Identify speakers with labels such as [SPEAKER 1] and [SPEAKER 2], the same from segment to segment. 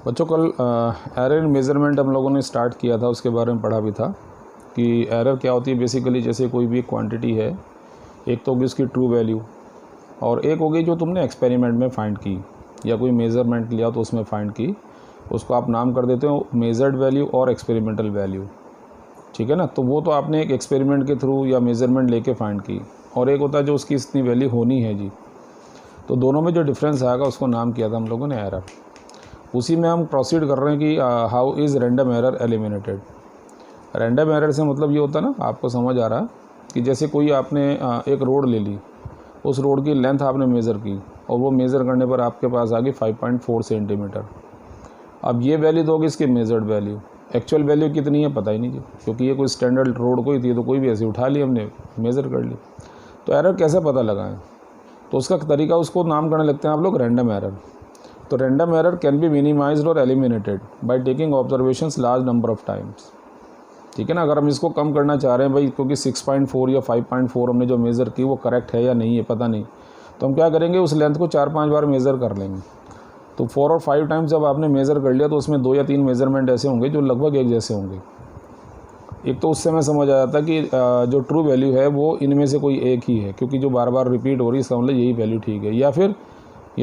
[SPEAKER 1] बच्चों कल error in measurement हम लोगों ने स्टार्ट किया था, उसके बारे में पढ़ा भी था कि एरर क्या होती है। बेसिकली जैसे कोई भी क्वांटिटी है, एक तो होगी उसकी ट्रू वैल्यू और एक होगी जो तुमने एक्सपेरिमेंट में फाइंड की या कोई मेज़रमेंट लिया तो उसमें फाइंड की, उसको आप नाम कर देते हो मेजर्ड वैल्यू और एक्सपेरिमेंटल वैल्यू। ठीक है ना। तो वो तो आपने एक एक्सपेरिमेंट के थ्रू या मेज़रमेंट लेके फाइंड की, और एक होता है जो उसकी इतनी वैल्यू होनी है जी। तो दोनों में जो डिफरेंस आएगा उसको नाम किया था हम लोगों ने एरर। उसी में हम प्रोसीड कर रहे हैं कि how is random error eliminated. Random error से मतलब ये होता है ना, आपको समझ आ रहा है कि जैसे कोई आपने एक रोड ले ली, उस रोड की लेंथ आपने मेज़र की और वो मेज़र करने पर आपके पास आ गई 5.4 सेंटीमीटर। अब ये वैल्यू तो होगी इसकी मेजर्ड वैल्यू, एक्चुअल वैल्यू कितनी है पता ही नहीं जी, क्योंकि ये कोई स्टैंडर्ड रोड कोई थी तो कोई भी ऐसे उठा ली हमने, मेज़र कर ली। तो एरर कैसे पता लगाएं, तो उसका तरीका, उसको नाम करने लगते हैं आप लोग रैंडम एरर। तो random error can be minimised और eliminated by taking observations large number of times. ठीक है ना। अगर हम इसको कम करना चाह रहे हैं भाई, क्योंकि 6.4 या 5.4 हमने जो मेज़र की वो करेक्ट है या नहीं है पता नहीं, तो हम क्या करेंगे, उस लेंथ को 4-5 बार मेज़र कर लेंगे। तो 4 और 5 टाइम्स जब आपने मेज़र कर लिया तो उसमें 2 या 3 मेज़रमेंट ऐसे होंगे जो लगभग एक जैसे होंगे। एक तो उससे मैं समझ आ जाता कि जो ट्रू वैल्यू है वो इनमें से कोई एक ही है, क्योंकि जो बार बार रिपीट हो रही है इसका मतलब यही वैल्यू ठीक है। या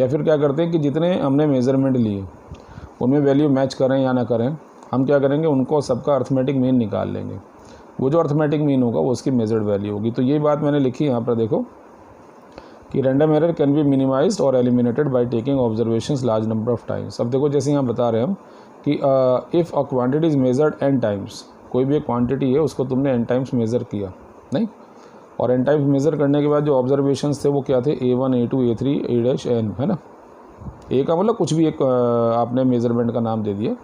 [SPEAKER 1] फिर क्या करते हैं कि जितने हमने मेज़रमेंट लिए उनमें वैल्यू मैच करें या ना करें, हम क्या करेंगे, उनको सबका अर्थमेटिक मीन निकाल लेंगे। वो जो अर्थमेटिक मीन होगा वो उसकी मेजर्ड वैल्यू होगी। तो ये बात मैंने लिखी यहाँ पर देखो कि random error can be minimised और eliminated by taking observations large number of times. अब देखो जैसे यहाँ बता रहे हैं हम कि if a quantity is measured n times, कोई भी एक क्वांटिटी है उसको तुमने n टाइम्स मेज़र किया नहीं, और n टाइम्स मेज़र करने के बाद जो ऑब्जर्वेशंस थे वो क्या थे, a1 a2 a3 a-n, है ना। ए का मतलब कुछ भी एक आपने मेज़रमेंट का नाम दे दिया।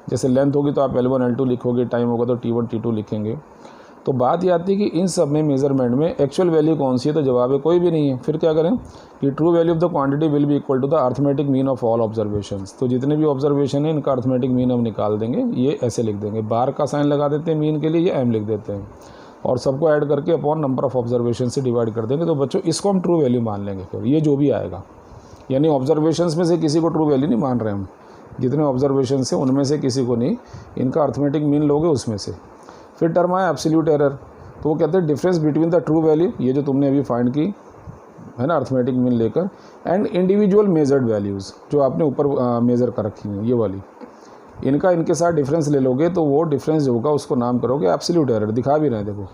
[SPEAKER 1] जैसे लेंथ होगी तो आप L1 L2 लिखोगे, टाइम होगा तो T1 T2 लिखेंगे। तो बात ये आती है कि इन सब में मेज़रमेंट में एक्चुअल वैल्यू कौन सी है, तो जवाब है कोई भी नहीं है। फिर क्या करें कि true value of the quantity will be equal to the arithmetic mean of all observations. तो जितने भी ऑब्जर्वेशन है इनका अर्थमेटिक मीन हम निकाल देंगे। ये ऐसे लिख देंगे, बार का साइन लगा देते हैं मीन के लिए, ये m लिख देते हैं, और सबको ऐड करके अपॉन नंबर ऑफ ऑब्जर्वेशन से डिवाइड कर देंगे। तो बच्चों इसको हम ट्रू वैल्यू मान लेंगे। फिर ये जो भी आएगा, यानी ऑब्जर्वेशंस में से किसी को ट्रू वैल्यू नहीं मान रहे हम, जितने ऑब्जर्वेशन है उनमें से किसी को नहीं, इनका अर्थमेटिक मीन लोगे उसमें से। फिर टर्म आया एब्सोल्यूट एरर। तो वो कहते हैं difference between the true value, ये जो तुमने अभी फाइंड की है ना अर्थमेटिक मीन लेकर, एंड इंडिविजुअल मेजर्ड वैल्यूज़ जो आपने ऊपर मेज़र कर रखी हैं ये वाली, इनका इनके साथ डिफरेंस ले लोगे तो वो डिफरेंस जो होगा उसको नाम करोगे एब्सोल्यूट एरर। दिखा भी रहे हैं देखो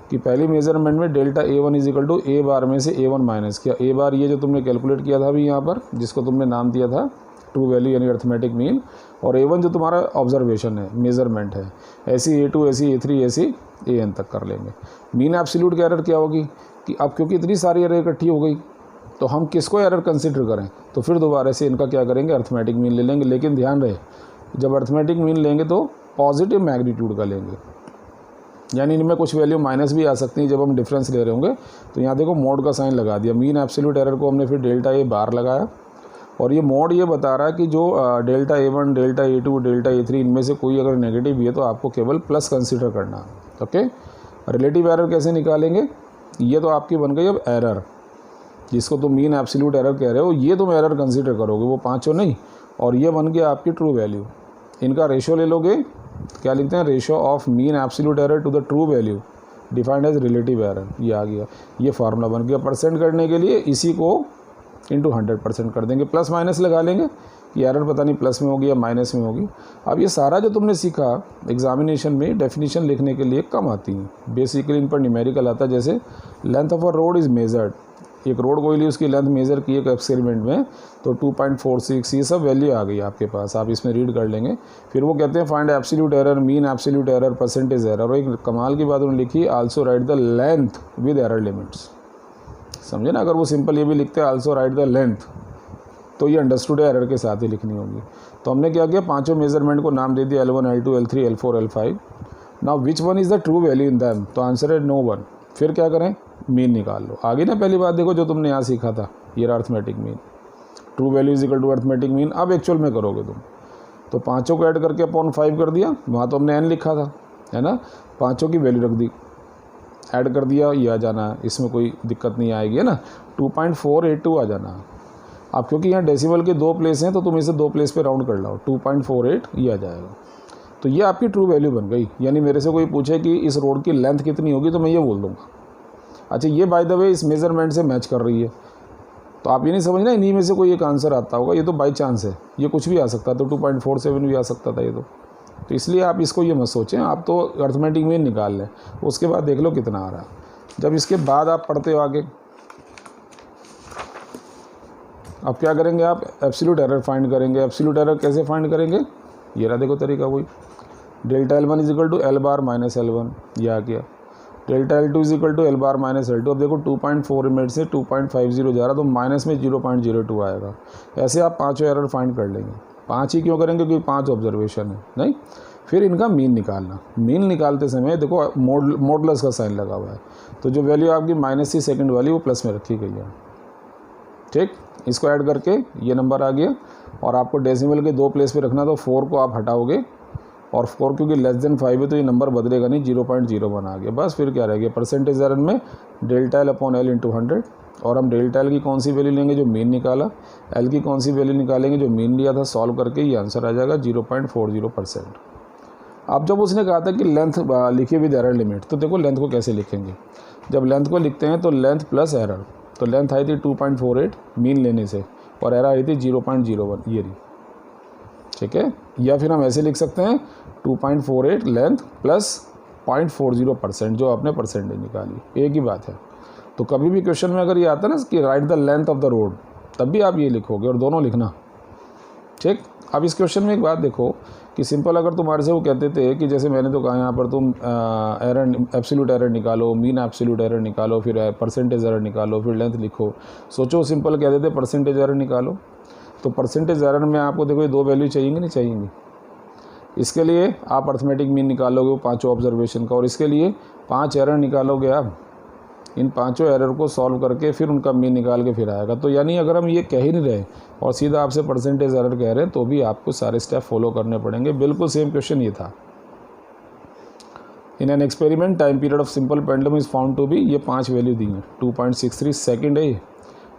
[SPEAKER 1] कि पहली मेजरमेंट में delta A1 is equal to A bar में से A1 माइनस किया। ए बार ये जो तुमने कैलकुलेट किया था अभी यहाँ पर, जिसको तुमने नाम दिया था ट्रू वैल्यू यानी अर्थमेटिक मीन, और A1 जो तुम्हारा ऑब्जर्वेशन है, मेज़रमेंट है, ऐसी A2 ऐसी A3 ऐसी AN तक कर लेंगे। मीन एब्सोल्यूट की एरर क्या होगी कि अब क्योंकि इतनी सारी एरर इकट्ठी हो गई तो हम किसको एरर कंसिडर करें, तो फिर दोबारा से इनका क्या करेंगे, अर्थमेटिक मीन ले लेंगे। लेकिन ध्यान रहे जब अर्थमेटिक मीन लेंगे तो पॉजिटिव मैग्नीट्यूड का लेंगे, यानी इनमें कुछ वैल्यू माइनस भी आ सकती है जब हम डिफरेंस ले रहे होंगे। तो यहाँ देखो मोड का साइन लगा दिया, मीन एब्सोल्यूट एरर को हमने फिर डेल्टा ए बार लगाया, और ये मोड ये बता रहा है कि जो delta A1 delta A2 delta A3 इनमें से कोई अगर नेगेटिव भी है तो आपको केवल प्लस कंसिडर करना है। ओके, रिलेटिव एरर कैसे निकालेंगे, ये तो आपकी बन गई अब एरर, जिसको तुम मीन एब्सोल्यूट एरर कह रहे हो, ये तुम एरर कंसिडर करोगे, वो पाँचों नहीं, और ये बन गया आपकी ट्रू वैल्यू। इनका रेशो ले लोगे, क्या लिखते हैं, ratio of mean absolute error to the true value defined as relative error. ये आ गया, ये फार्मूला बन गया। परसेंट करने के लिए इसी को इंटू 100% कर देंगे, प्लस माइनस लगा लेंगे कि एरर पता नहीं प्लस में होगी या माइनस में होगी। अब ये सारा जो तुमने सीखा एग्जामिनेशन में डेफिनेशन लिखने के लिए कम आती हैं। बेसिकली इन पर न्यूमेरिकल आता है, जैसे length of a road is measured, एक रोड कोई ली उसकी लेंथ मेज़र की एक एक्सपेरिमेंट में तो 2.46, ये सब वैल्यू आ गई आपके पास, आप इसमें रीड कर लेंगे। फिर वो कहते हैं find absolute error, mean absolute error, percentage error, और एक कमाल की बात उन्होंने लिखी, also right the length with error limits. समझे ना, अगर वो सिंपल ये भी लिखते हैं आल्सो राइट द लेंथ, तो ये अंडरस्टूड एरर के साथ ही लिखनी होगी। तो हमने क्या किया, पांचों मेजरमेंट को नाम दे दिया L1 L2 L3 L4 L5। Now which one is the true value in them, तो आंसर है नो वन। फिर क्या करें, मीन निकाल लो। आगे ना पहली बात देखो जो तुमने यहाँ सीखा था, ये arithmetic mean, true value is equal to arithmetic mean. अब एक्चुअल में करोगे तुम तो पाँचों को ऐड करके अपॉन 5 कर दिया, वहाँ तो हमने n लिखा था है ना, पाँचों की वैल्यू रख दी, ऐड कर दिया, ये आ जाना है, इसमें कोई दिक्कत नहीं आएगी है ना, 2.482 आ जाना है। अब क्योंकि यहाँ डेसिमल के 2 प्लेस हैं तो तुम इसे 2 प्लेस पे राउंड कर लो, 2.48 ये आ जाएगा। तो ये आपकी ट्रू वैल्यू बन गई। यानी मेरे से कोई पूछे कि इस रोड की लेंथ कितनी होगी तो मैं ये बोल दूँगा। अच्छा, ये बाय द वे इस मेज़रमेंट से मैच कर रही है, तो आप ये नहीं समझना इन्हीं में से कोई एक आंसर आता होगा, ये तो बाई चांस है, ये कुछ भी आ सकता था, तो 2.47 भी आ सकता था ये तो इसलिए आप इसको ये मत सोचें, आप तो अर्थमेटिक मीन निकाल लें, उसके बाद देख लो कितना आ रहा है। जब इसके बाद आप पढ़ते हो आगे, अब क्या करेंगे आप, एब्सोल्यूट एरर फाइंड करेंगे। एब्सोल्यूट एरर कैसे फाइंड करेंगे, ये रहा देखो तरीका वही, delta L1 is equal to L bar minus L1, ये आ गया। Delta L2 is equal to L bar minus L2। अब देखो 2.4 मिनट से 2.50 जा रहा, तो माइनस में 0.02 आएगा। ऐसे आप 5 एरर फाइंड कर लेंगे। 5 ही क्यों करेंगे, क्योंकि 5 ऑब्जर्वेशन है, नहीं। फिर इनका मीन निकालना, मीन निकालते समय देखो मॉडुलस का साइन लगा हुआ है, तो जो वैल्यू आपकी -3 सेकंड वाली वो प्लस में रखी गई है, ठीक। इसको ऐड करके ये नंबर आ गया, और आपको डेसिमल के 2 प्लेस पे रखना, तो 4 को आप हटाओगे, और 4 क्योंकि लेस देन 5 है तो ये नंबर बदलेगा नहीं, 0.01 आ गया। बस फिर क्या रह गया, परसेंटेज एरर में delta L upon L into 100, और हम डेल्टा L की कौन सी वैल्यू लेंगे, जो मीन निकाला, L की कौन सी वैल्यू निकालेंगे, जो मीन लिया था, सॉल्व करके ये आंसर आ जाएगा 0.40%। अब जब उसने कहा था कि लेंथ लिखिए विद एरर लिमिट, तो देखो लेंथ को कैसे लिखेंगे। जब लेंथ को लिखते हैं तो लेंथ प्लस एरर, तो लेंथ आई थी 2.48 मीन लेने से, और एरर आई थी 0.01, ये रही, ठीक है। या फिर हम ऐसे लिख सकते हैं 2.48 लेंथ प्लस 0.40%, जो आपने परसेंटेज निकाली, एक ही बात है। तो कभी भी क्वेश्चन में अगर ये आता है ना कि right the length of the road, तब भी आप ये लिखोगे और दोनों लिखना, ठीक। अब इस क्वेश्चन में एक बात देखो कि सिंपल अगर तुम्हारे से वो कहते थे कि जैसे मैंने तो कहा यहाँ पर तुम एरर एब्सोल्यूट एरर निकालो, मीन एब्सोल्यूट एरर निकालो, फिर परसेंटेज एरर निकालो, फिर लेंथ लिखो। सोचो सिंपल कहते थे परसेंटेज एरर निकालो, तो परसेंटेज एरर में आपको देखो ये 2 वैल्यू चाहिए नहीं चाहिए। इसके लिए आप अर्थमेटिक मीन निकालोगे वो 5 ऑब्जर्वेशन का, और इसके लिए 5 एरर निकालोगे आप। इन 5 एरर को सॉल्व करके फिर उनका मीन निकाल के फिर आएगा। तो यानी अगर हम ये कह ही नहीं रहे और सीधा आपसे परसेंटेज एरर कह रहे हैं, तो भी आपको सारे स्टेप फॉलो करने पड़ेंगे। बिल्कुल सेम क्वेश्चन ये था। In an experiment time period of simple pendulum is found to be, ये 5 वैल्यू दी हैं, 2.63 सेकेंड है ये,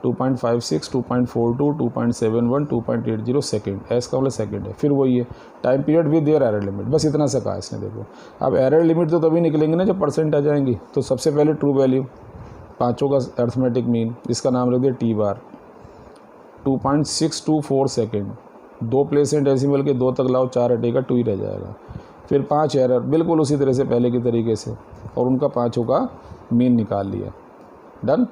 [SPEAKER 1] 2.56, 2.42, 2.71, 2.80 सेकेंड, एस का मतलब सेकेंड है। फिर वही है time period with their error limit, बस इतना सा कहा इसने। देखो अब एरर लिमिट तो तभी निकलेंगे ना जब परसेंट आ जाएंगी। तो सबसे पहले ट्रू वैल्यू, 5 का अर्थमेटिक मीन, इसका नाम रख दिया टी बार, 2.624 सेकेंड, 2 प्लेस हैं डेसिमल के, 2 तक लाओ, 4 हटेगा, 2 ही रह जाएगा। फिर 5 एरर बिल्कुल उसी तरह से पहले की तरीके से, और उनका 5 का मीन निकाल लिया, डन।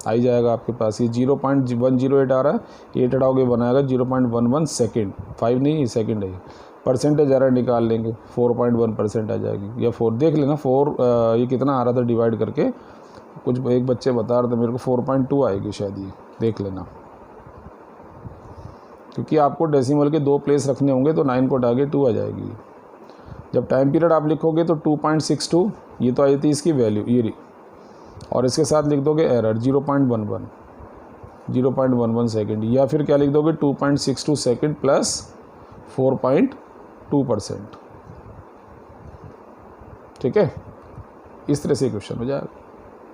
[SPEAKER 1] आ ही जाएगा आपके पास। ये 0.108 आ रहा है, 8 हटाओगे बनाएगा 0.11 सेकेंड, 5 नहीं सेकेंड है। परसेंटेज एरर निकाल लेंगे, 4.1% आ जाएगी, या 4 देख लेना 4 ये कितना आ रहा था डिवाइड करके, कुछ एक बच्चे बता रहे थे मेरे को 4.2 आएगी शायद, ये देख लेना। क्योंकि आपको डेसिमल के 2 प्लेस रखने होंगे तो 9 को हटा के 2 आ जाएगी। जब टाइम पीरियड आप लिखोगे तो 2.62, ये तो आई थी इसकी वैल्यू, ये रही, और इसके साथ लिख दोगे एरर 0.11 सेकेंड, या फिर क्या लिख दोगे 2.62 सेकेंड प्लस 4.2%, ठीक है। इस तरह से क्वेश्चन हो जाएगा।